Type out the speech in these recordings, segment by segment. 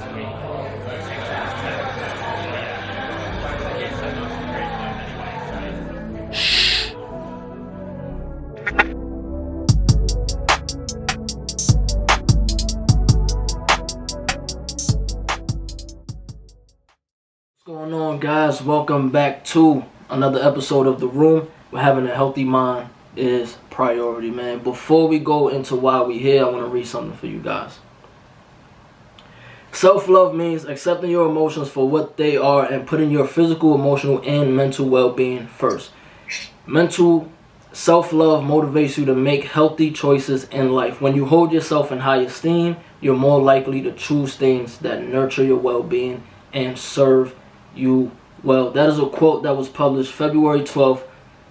What's going on, guys? Welcome back to another episode of The Room, where having a healthy mind is priority, man. Before we go into why we here, I want to read something for you guys. Self-love means accepting your emotions for what they are and putting your physical, emotional, and mental well-being first. Mental self-love motivates you to make healthy choices in life. When you hold yourself in high esteem, you're more likely to choose things that nurture your well-being and serve you well. That is a quote that was published February 12th,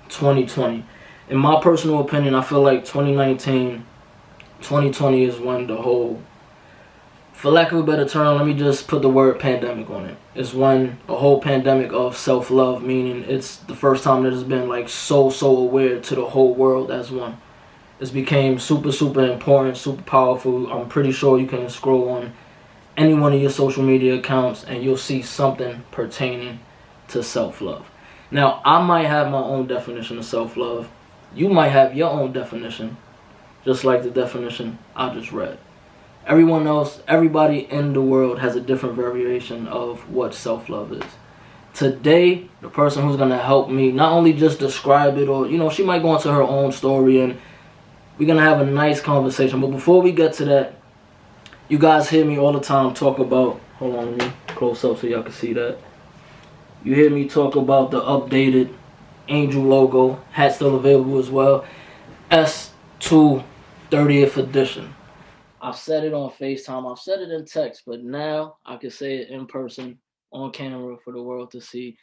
2020. In my personal opinion, I feel like 2019, 2020 is when the whole, for lack of a better term, let me just put the word pandemic on it. It's when a whole pandemic of self-love, meaning it's the first time that it's been like so aware to the whole world as one. It's became super important, super powerful. I'm pretty sure you can scroll on any one of your social media accounts and you'll see something pertaining to self-love. Now, I might have my own definition of self-love. You might have your own definition, just like the definition I just read. Everyone else, everybody in the world has a different variation of what self-love is. Today, the person who's going to help me not only just describe it, or, she might go into her own story and we're going to have a nice conversation. But before we get to that, you guys hear me all the time talk about, hold on, let me close up so y'all can see that. You hear me talk about the updated Angel logo, hat still available as well, S2 30th edition. I've said it on FaceTime, I've said it in text, but now I can say it in person, on camera for the world to see.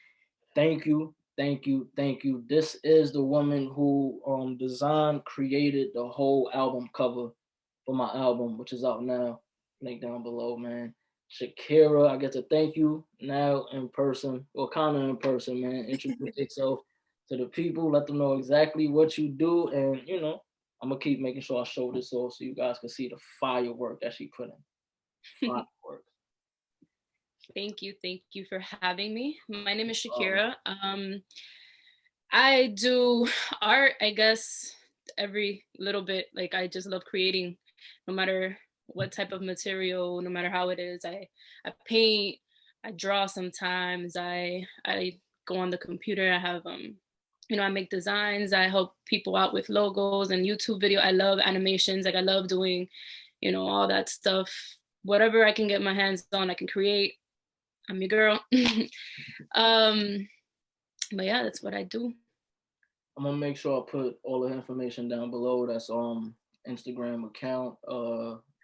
Thank you. This is the woman who designed, created the whole album cover for my album, which is out now. Link down below, man. Shakira, I get to thank you now in person, or kind of in person, man. Introduce yourself to the people, let them know exactly what you do, and I'm gonna keep making sure I show this off so you guys can see the firework that she put in. Firework. Thank you for having me. My name is Shakira. I do art, I guess, every little bit. Like, I just love creating, no matter what type of material, no matter how it is. I paint, I draw sometimes, I go on the computer, I have I make designs, I help people out with logos and YouTube video. I love animations, like I love doing, all that stuff. Whatever I can get my hands on, I can create. I'm your girl. But yeah, that's what I do. I'm gonna make sure I put all the information down below. That's Instagram account,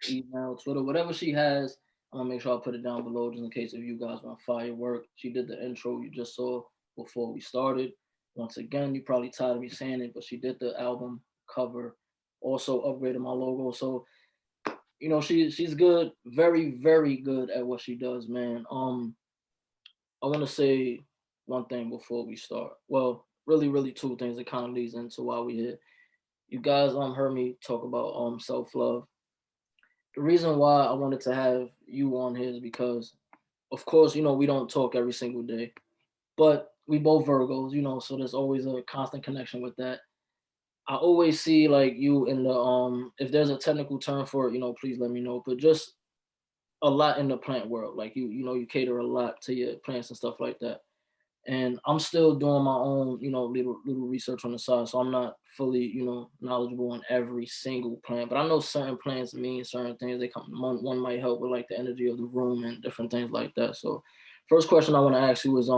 email, Twitter, whatever she has. I'm gonna make sure I put it down below just in case if you guys want firework. She did the intro you just saw before we started. Once again, you probably tired of me saying it, but she did the album cover, also upgraded my logo. So she's good, very good at what she does, man. I want to say one thing before we start. Well, really two things that kind of leads into why we here. You guys heard me talk about self-love. The reason why I wanted to have you on here is because, of course, we don't talk every single day, but we both Virgos, so there's always a constant connection with that. I always see like you in the if there's a technical term for it, please let me know. But just a lot in the plant world, like you cater a lot to your plants and stuff like that. And I'm still doing my own, little research on the side, so I'm not fully, knowledgeable on every single plant. But I know certain plants mean certain things. They come, one might help with like the energy of the room and different things like that. So, first question I want to ask you is,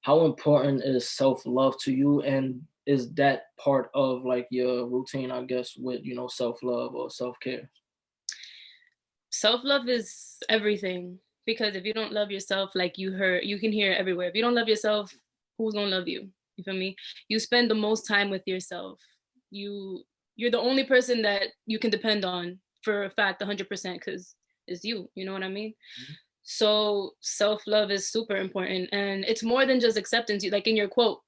how important is self-love to you, and is that part of like your routine, I guess, with self-love or self-care? Self-love is everything, because if you don't love yourself, like you can hear everywhere. If you don't love yourself, who's gonna love you? You feel me? You spend the most time with yourself. You're the only person that you can depend on for a fact, 100%, because it's you. You know what I mean? Mm-hmm. So self-love is super important, and it's more than just acceptance. Like in your quote,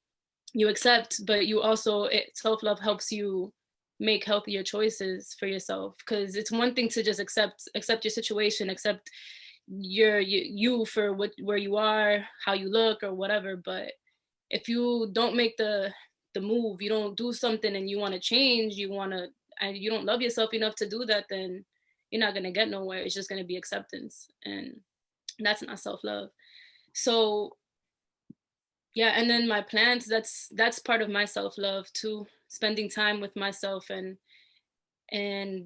you accept, but you also self-love helps you make healthier choices for yourself, because it's one thing to just accept your situation, accept you for where you are, how you look or whatever. But if you don't make the move, you don't do something and you want to change, and you don't love yourself enough to do that, then you're not going to get nowhere. It's just going to be acceptance, and that's not self-love. So yeah, and then my plans, that's part of my self-love too, spending time with myself and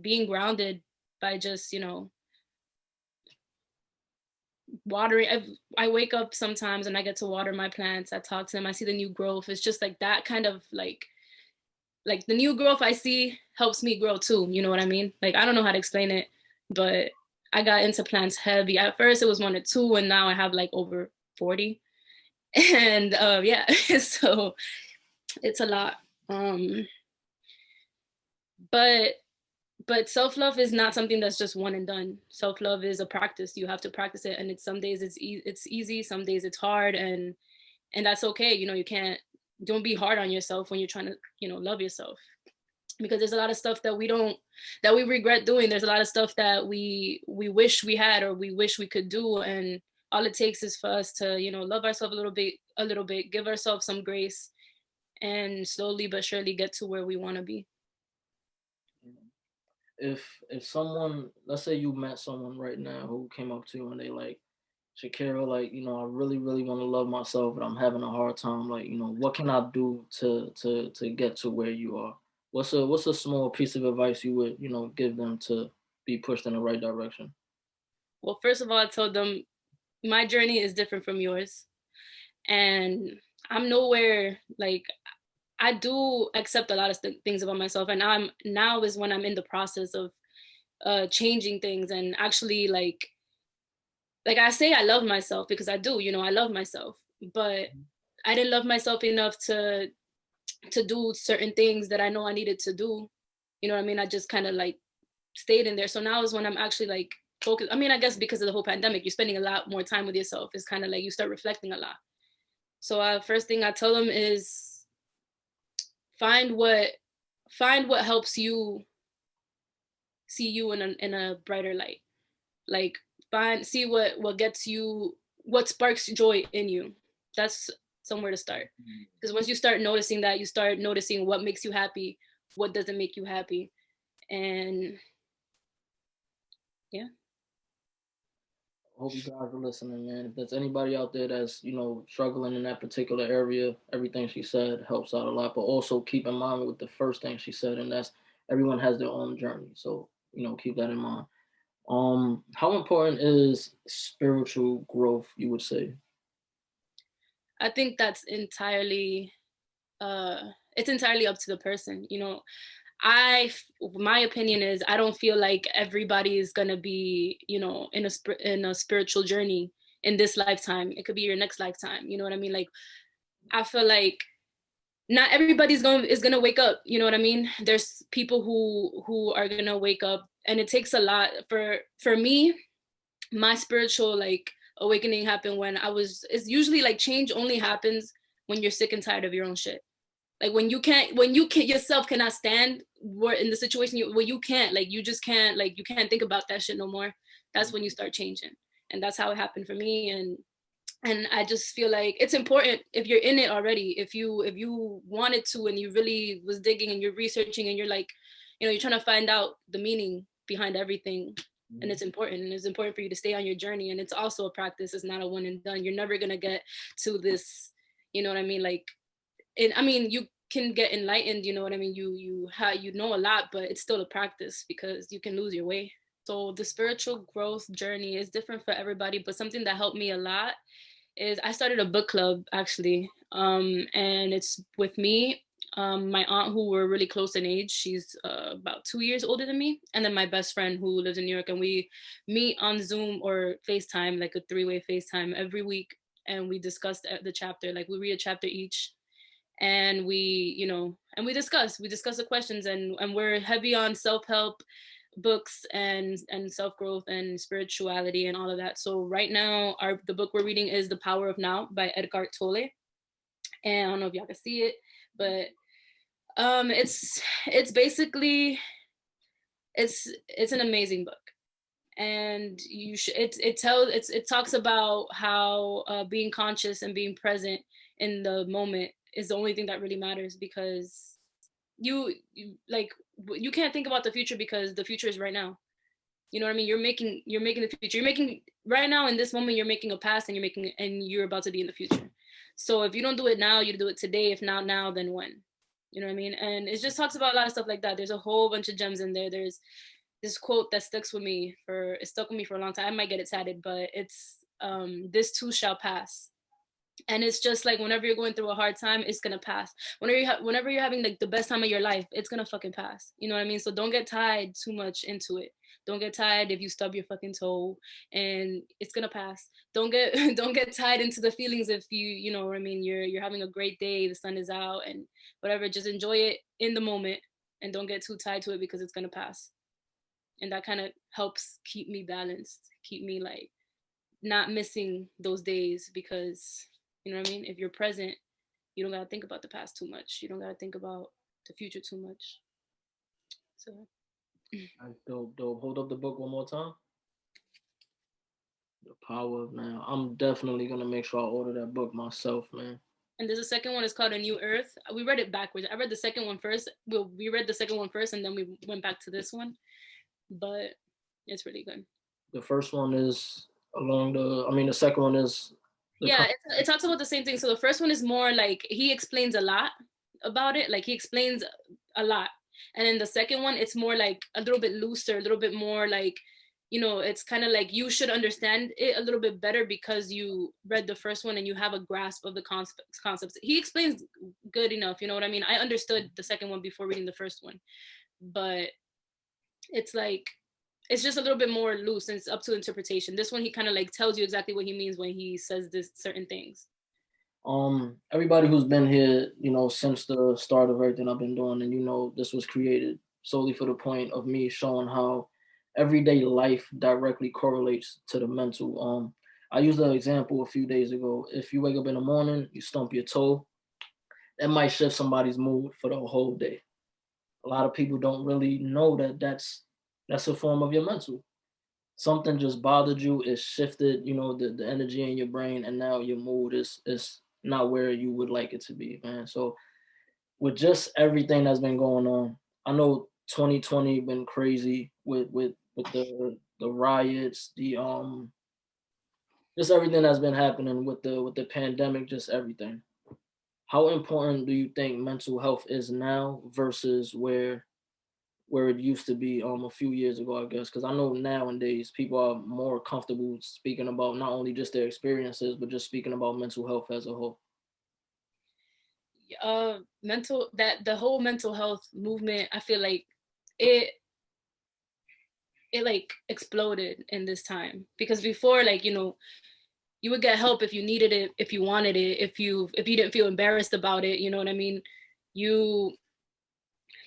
being grounded by just, watering. I wake up sometimes and I get to water my plants. I talk to them. I see the new growth. It's just like that kind of like the new growth I see helps me grow too. You know what I mean? Like, I don't know how to explain it, but I got into plants heavy. At first it was 1 or 2, and now I have like over 40. And yeah, so it's a lot. But self-love is not something that's just one and done. Self-love is a practice. You have to practice it, and it's some days it's easy, some days it's hard, and that's okay. Don't be hard on yourself when you're trying to, love yourself, because there's a lot of stuff that we regret doing. There's a lot of stuff that we wish we had, or we wish we could do, and all it takes is for us to, love ourselves a little bit, give ourselves some grace, and slowly but surely get to where we want to be. If someone, let's say you met someone right now who came up to you and they like, Shakira, like, I really, really want to love myself, but I'm having a hard time. Like, what can I do to get to where you are? What's a small piece of advice you would, give them to be pushed in the right direction? Well, first of all, I told them my journey is different from yours, and I'm nowhere like, I do accept a lot of things about myself, and now is when I'm in the process of changing things, and actually like I say I love myself, because I do, I love myself, but I didn't love myself enough to do certain things that I know I needed to do. You know what I mean? I just kind of like stayed in there. So now is when I'm actually like focused. I mean, I guess because of the whole pandemic, you're spending a lot more time with yourself. It's kind of like you start reflecting a lot. So first thing I tell them is find what helps you see you in a brighter light. Like, see what gets you, what sparks joy in you. That's somewhere to start, because once you start noticing that, you start noticing what makes you happy, what doesn't make you happy. And yeah, I hope you guys are listening, man. If there's anybody out there that's, struggling in that particular area, everything she said helps out a lot. But also keep in mind with the first thing she said, and that's everyone has their own journey. So, keep that in mind. How important is spiritual growth, you would say? I think that's entirely it's entirely up to the person. My opinion is, I don't feel like everybody is gonna be, in a spiritual journey in this lifetime. It could be your next lifetime. You know what I mean? Like, I feel like not everybody's gonna wake up. You know what I mean? There's people who are gonna wake up, and it takes a lot. For me, my spiritual like awakening happened when it's usually like change only happens when you're sick and tired of your own shit. Like, when you can't yourself cannot stand in the situation where you can't, like, you just can't, like, you can't think about that shit no more. That's when you start changing. And that's how it happened for me. And I just feel like it's important, if you're in it already, if you wanted to, and you really was digging and you're researching, and you're like, you're trying to find out the meaning behind everything. And it's important, for you to stay on your journey. And it's also a practice. It's not a one and done. You're never gonna get to this, you know what I mean? Like, I mean, you can get enlightened, you know what I mean? You know a lot, but it's still a practice, because you can lose your way. So the spiritual growth journey is different for everybody, but something that helped me a lot is I started a book club, actually, and it's with me, my aunt, who we're really close in age. She's about 2 years older than me, and then my best friend who lives in New York, and we meet on Zoom or FaceTime, like a 3-way FaceTime every week, and we discuss the chapter. Like, we read a chapter each, and we discuss the questions, and we're heavy on self-help books and self-growth and spirituality and all of that. So right now, the book we're reading is The Power of Now by Eckhart Tolle. And I don't know if y'all can see it, but it's basically, it's an amazing book. and it talks about how being conscious and being present in the moment is the only thing that really matters, because you can't think about the future because the future is right now. You know what I mean? You're making the future. You're making right now in this moment. You're making a past, and you're about to be in the future. So if you don't do it now, you do it today. If not now, then when? You know what I mean? And it just talks about a lot of stuff like that. There's a whole bunch of gems in there. There's this quote that it stuck with me for a long time. I might get it tatted, but it's this too shall pass. And it's just like, whenever you're going through a hard time, it's gonna pass. Whenever you're having like the best time of your life, it's gonna fucking pass. You know what I mean? So don't get tied too much into it. Don't get tied if you stub your fucking toe, and it's gonna pass. Don't get don't get tied into the feelings if you know what I mean, you're having a great day, the sun is out and whatever. Just enjoy it in the moment, and don't get too tied to it, because it's gonna pass. And that kind of helps keep me balanced, keep me like not missing those days, because you know what I mean, if you're present, you don't gotta think about the past too much, you don't gotta think about the future too much. So Dope. Hold up the book one more time. The Power of Now. I'm definitely gonna make sure I order that book myself, man. and there's a second one, it's called A New Earth. We read it backwards. I read the second one first. We read the second one first, and then we went back to this one, but it's really good. The first one is the second one is Yeah, it talks about the same thing. So the first one is more like, he explains a lot about it, like he explains a lot. And then the second one, it's more like a little bit looser, a little bit more like, it's kind of like you should understand it a little bit better because you read the first one and you have a grasp of the concepts. He explains good enough, you know what I mean? I understood the second one before reading the first one, but it's like, it's just a little bit more loose and it's up to interpretation. This one, he kind of like tells you exactly what he means when he says this certain things. Everybody who's been here, since the start of everything I've been doing, and this was created solely for the point of me showing how everyday life directly correlates to the mental. I used the example a few days ago. If you wake up in the morning, you stump your toe, that might shift somebody's mood for the whole day. A lot of people don't really know that that's a form of your mental. Something just bothered you, it shifted, the energy in your brain, and now your mood is not where you would like it to be, man. So with just everything that's been going on, I know 2020 been crazy with the riots, the just everything that's been happening with the pandemic, just everything. How important do you think mental health is now versus where it used to be a few years ago, I guess? Because I know nowadays people are more comfortable speaking about not only just their experiences, but just speaking about mental health as a whole. The whole mental health movement, I feel like it like exploded in this time, because before, like, you would get help if you needed it, if you wanted it, if you didn't feel embarrassed about it, you know what I mean? You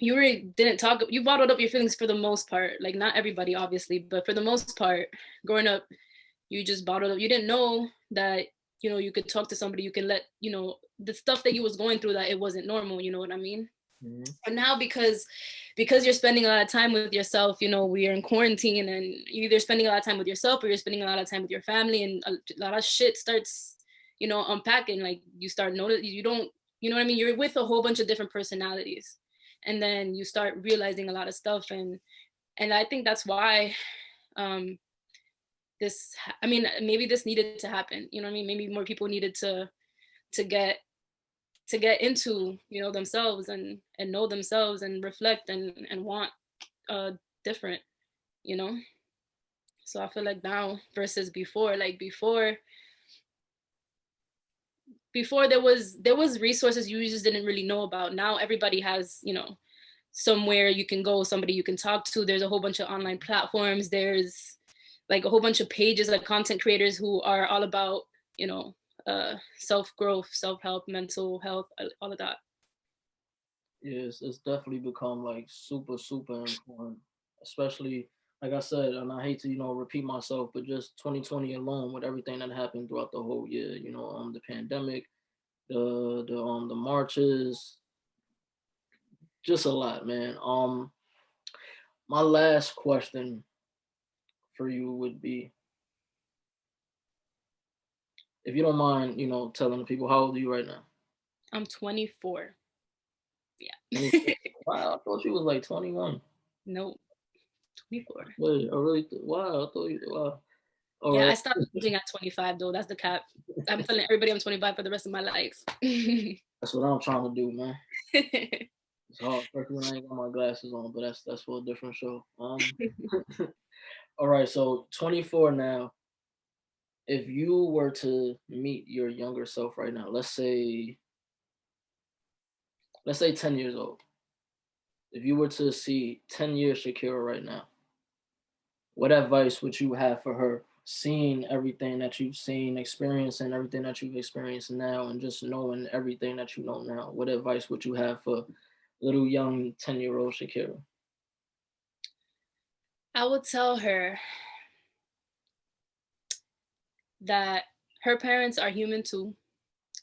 really didn't talk, you bottled up your feelings for the most part, like not everybody obviously, but for the most part, growing up, you just bottled up. You didn't know that, you could talk to somebody, you can let, the stuff that you was going through, that it wasn't normal, you know what I mean? Mm-hmm. And now, because you're spending a lot of time with yourself, we are in quarantine, and you're either spending a lot of time with yourself or you're spending a lot of time with your family, and a lot of shit starts, unpacking. Like, you start notice, you don't, you know what I mean? You're with a whole bunch of different personalities, and then you start realizing a lot of stuff. And I think that's why this, I mean, maybe this needed to happen, you know what I mean? Maybe more people needed to get into, themselves, and know themselves, and reflect, and want different, you know. So I feel like now versus before, like before there was resources you just didn't really know about. Now everybody has, somewhere you can go, somebody you can talk to. There's a whole bunch of online platforms. There's like a whole bunch of pages, like content creators who are all about, self-growth, self-help, mental health, all of that. Yes, it's definitely become like super, super important, especially like I said, and I hate to, repeat myself, but just 2020 alone with everything that happened throughout the whole year, the pandemic, the marches, just a lot, man. My last question for you would be, if you don't mind, telling the people, how old are you right now? I'm 24. Yeah. 24. Wow, I thought you was like 21. Nope, 24. Wait, I really, wow, I thought you, wow. All Yeah, right. I stopped aging at 25 though. That's the cap. I'm telling everybody I'm 25 for the rest of my life. That's what I'm trying to do, man. It's hard, especially when I ain't got my glasses on, but that's for a different show. All right, so 24 now. If you were to meet your younger self right now, let's say 10 years old. If you were to see 10 years Shakira right now, what advice would you have for her, seeing everything that you've seen, experiencing everything that you've experienced now, and just knowing everything that you know now? What advice would you have for little young 10-year-old Shakira? I would tell her that her parents are human too,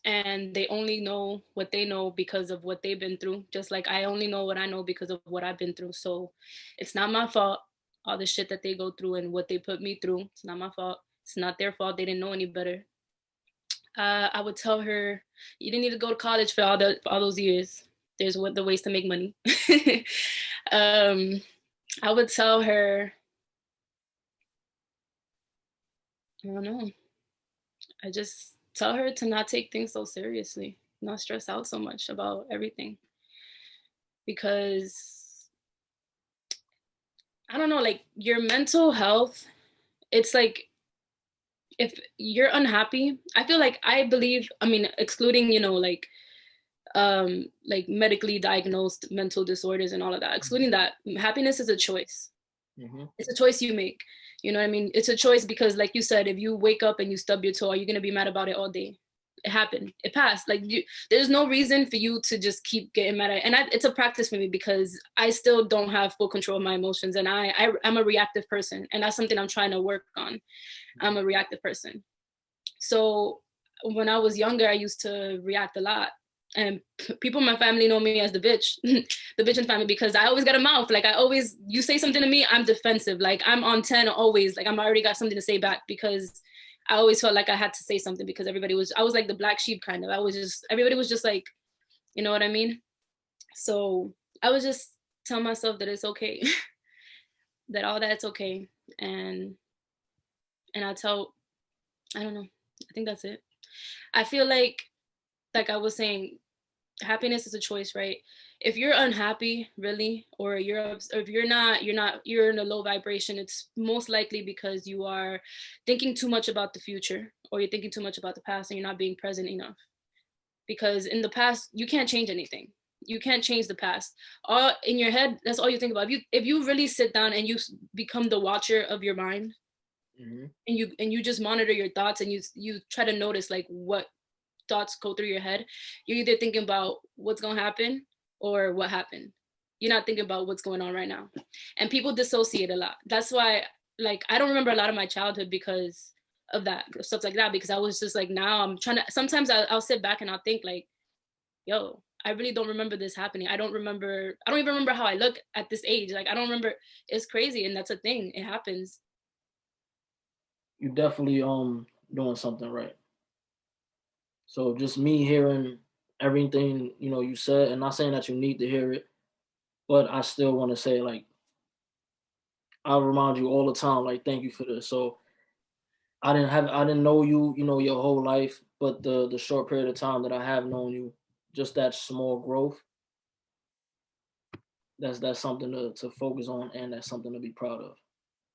and they only know what they know because of what they've been through, just like I only know what I know because of what I've been through. So it's not my fault, all the shit that they go through and what they put me through. It's not my fault. It's not their fault. They didn't know any better. I would tell her, you didn't need to go to college for all those years. There's the ways to make money. um, I would tell her, I don't know. I just tell her to not take things so seriously, not stress out so much about everything. Because I don't know, like your mental health, it's like if you're unhappy, I feel like I believe, I mean, excluding, like medically diagnosed mental disorders and all of that, excluding that, happiness is a choice. Mm-hmm. It's a choice you make. You know what I mean? It's a choice because, like you said, if you wake up and you stub your toe, are you gonna be mad about it all day? It happened. It passed. Like there's no reason for you to just keep getting mad at it. And it's a practice for me because I still don't have full control of my emotions, and I'm a reactive person, and that's something I'm trying to work on. I'm a reactive person. So when I was younger, I used to react a lot. And people in my family know me as the bitch, the bitch in the family, because I always got a mouth. Like you say something to me, I'm defensive. Like I'm on 10 always. Like I'm already got something to say back because I always felt like I had to say something because I was like the black sheep kind of. Everybody was just like, you know what I mean? So I would just tell myself that it's okay, that all that's okay. And I don't know. I think that's it. I feel like I was saying, happiness is a choice, right? If you're unhappy, really, or if you're in a low vibration, it's most likely because you are thinking too much about the future, or you're thinking too much about the past, and you're not being present enough. Because in the past, you can't change anything. You can't change the past. All in your head, that's all you think about. If you really sit down and you become the watcher of your mind, Mm-hmm. and you just monitor your thoughts, and you try to notice like what thoughts go through your head, you're either thinking about what's going to happen or what happened. You're not thinking about what's going on right now. And people dissociate a lot. That's why, like, I don't remember a lot of my childhood because of that, stuff like that, because I was just like, now I'm trying to, sometimes I'll sit back and I'll think like, yo, I really don't remember this happening. I don't even remember how I look at this age. Like, I don't remember. It's crazy. And that's a thing. It happens. You definitely doing something right. So just me hearing everything you said, and not saying that you need to hear it, but I still want to say, like, I remind you all the time, like, thank you for this. So I didn't know you, your whole life, but the short period of time that I have known you, just that small growth, that's something to focus on, and that's something to be proud of.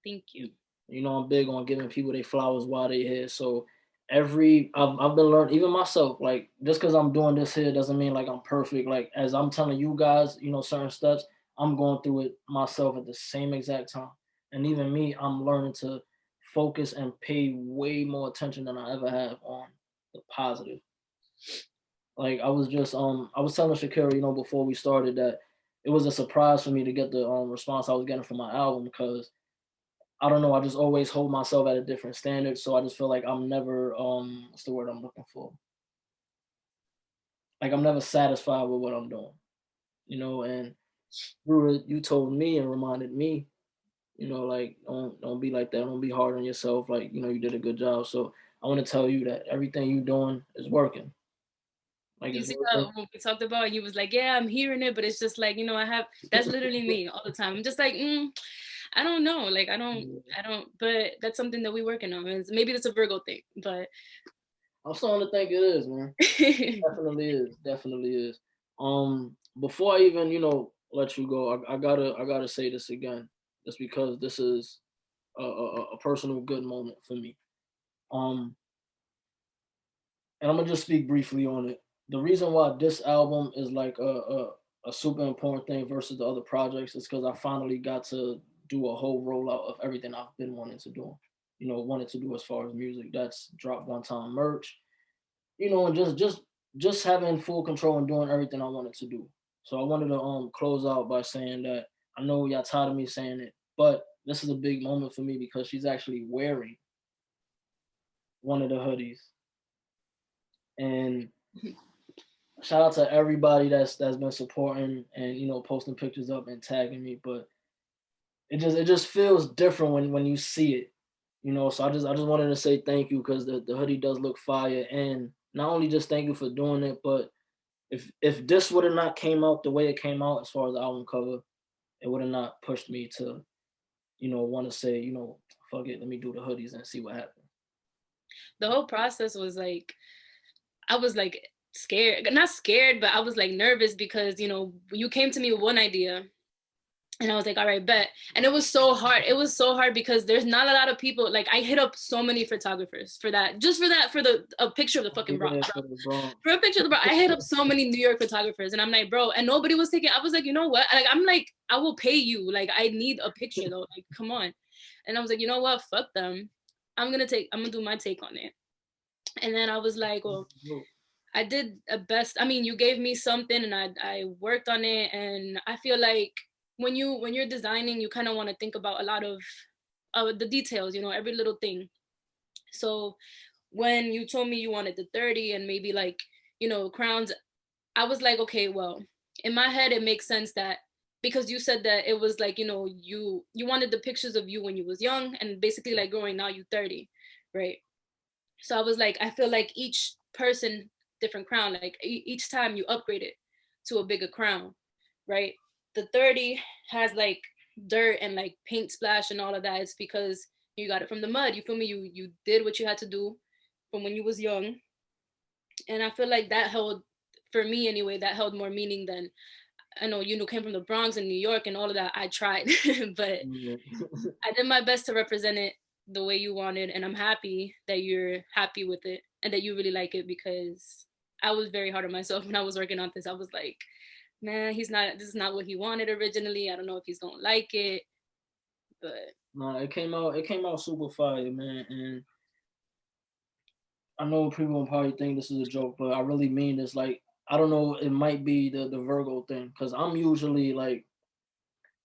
Thank you. I'm big on giving people their flowers while they here. So I've been learning, even myself, like, just because I'm doing this here doesn't mean like I'm perfect. Like, as I'm telling you guys, certain steps, I'm going through it myself at the same exact time. And even me, I'm learning to focus and pay way more attention than I ever have on the positive. Like, I was telling Shakira, before we started, that it was a surprise for me to get the response I was getting from my album, because I don't know, I just always hold myself at a different standard. So I just feel like I'm never what's the word I'm looking for? Like, I'm never satisfied with what I'm doing. And you told me and reminded me, You know, like don't be like that. Don't be hard on yourself. Like, you know, you did a good job. So I want to tell you that everything you doing is working. Like You it's see working. what we talked about, and you was like, "Yeah, I'm hearing it," but it's just like, that's literally me all the time. I'm just like, I don't know, like I don't. But that's something that we're working on. Maybe that's a Virgo thing, but I'm starting to think it is, man. Definitely is. Definitely is. Before I even, let you go, I gotta say this again, just because this is a personal good moment for me. Um, and I'm gonna just speak briefly on it. The reason why this album is like a super important thing versus the other projects is because I finally got to do a whole rollout of everything I've been wanting to do. Wanted to do as far as music. That's drop one time merch, and just having full control and doing everything I wanted to do. So I wanted to close out by saying that I know y'all tired of me saying it, but this is a big moment for me because she's actually wearing one of the hoodies. And shout out to everybody that's been supporting and posting pictures up and tagging me. But it just feels different when you see it. So I just wanted to say thank you because the hoodie does look fire. And not only just thank you for doing it, but if this would have not came out the way it came out as far as the album cover, it would have not pushed me to, want to say, fuck it, let me do the hoodies and see what happens. the whole process was like, I was like scared, not scared, but I was like nervous because you came to me with one idea. And I was like, all right, bet. And it was so hard. It was so hard because there's not a lot of people. Like, I hit up so many photographers for that. Just for that, for a picture of the fucking Bronx. For a picture of the Bronx. I hit up so many New York photographers. And I'm like, bro, and nobody was taking. I was like, you know what? Like, I'm like, I will pay you. Like, I need a picture though. Like, come on. And I was like, you know what? Fuck them. I'm gonna do my take on it. And then I was like, well, I did a best. I mean, you gave me something and I worked on it. And I feel like when you're designing, you kind of want to think about a lot of the details, every little thing. So when you told me you wanted the 30 and maybe like, crowns, I was like, okay, well, in my head, it makes sense that because you said that it was like, you wanted the pictures of you when you was young and basically like growing, now you 30, right? So I was like, I feel like each person, different crown, like each time you upgrade it to a bigger crown, right? The 30 has like dirt and like paint splash and all of that. It's because you got it from the mud. You feel me? You did what you had to do from when you was young. And I feel like that held, for me anyway, that held more meaning than, I know you came from the Bronx and New York and all of that. I tried, but I did my best to represent it the way you wanted, and I'm happy that you're happy with it and that you really like it because I was very hard on myself when I was working on this. I was like, man, this is not what he wanted originally. I don't know if he's gonna like it, but no, it came out super fire, man. And I know people will probably think this is a joke, but I really mean this. Like, I don't know, it might be the Virgo thing because I'm usually like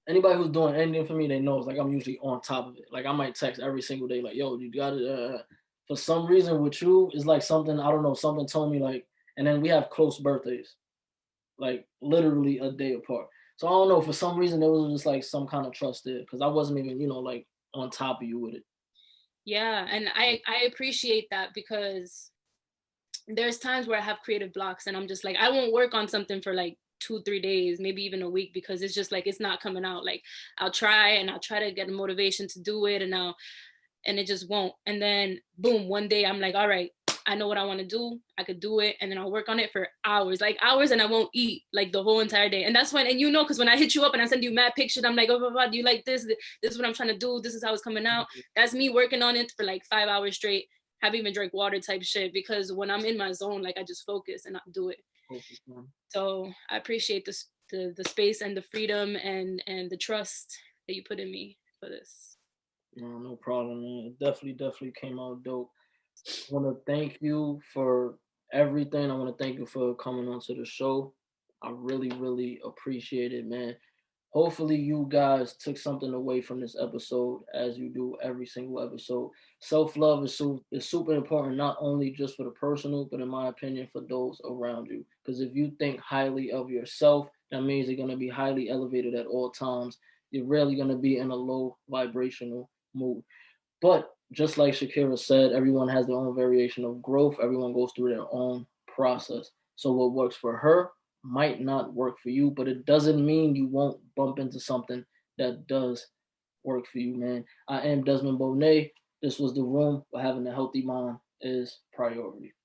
anybody who's doing anything for me, they know it's like I'm usually on top of it. Like I might text every single day, like, "Yo, you got it." For some reason, with you, it's like something I don't know. Something told me like, and then we have close birthdays, like literally a day apart. So I don't know. For some reason, there was just like some kind of trust there because I wasn't even, like on top of you with it. yeah, and I appreciate that because there's times where I have creative blocks and I'm just like, I won't work on something for like 2 3 days, maybe even a week, because it's just like it's not coming out. Like I'll try and I'll try to get a motivation to do it, and it just won't. And then boom, one day I'm like, all right, I know what I want to do. I could do it. And then I'll work on it for hours, like hours, and I won't eat like the whole entire day. And that's when, and because when I hit you up and I send you mad pictures, I'm like, oh, blah, blah, do you like this? This is what I'm trying to do. This is how it's coming out. That's me working on it for like 5 hours straight. Haven't even drank water type shit because when I'm in my zone, like I just focus and I do it. So I appreciate the space and the freedom and the trust that you put in me for this. No problem, man. It definitely came out dope. I want to thank you for everything. I want to thank you for coming onto the show. I really appreciate it, man. Hopefully, you guys took something away from this episode, as you do every single episode. Self love is super important, not only just for the personal, but in my opinion, for those around you. Because if you think highly of yourself, that means you're going to be highly elevated at all times. You're rarely going to be in a low vibrational mood. But just like Shakira said, everyone has their own variation of growth. Everyone goes through their own process. So what works for her might not work for you, but it doesn't mean you won't bump into something that does work for you, man. I am Desmond Bonet. This was The Room, where having a healthy mind is priority.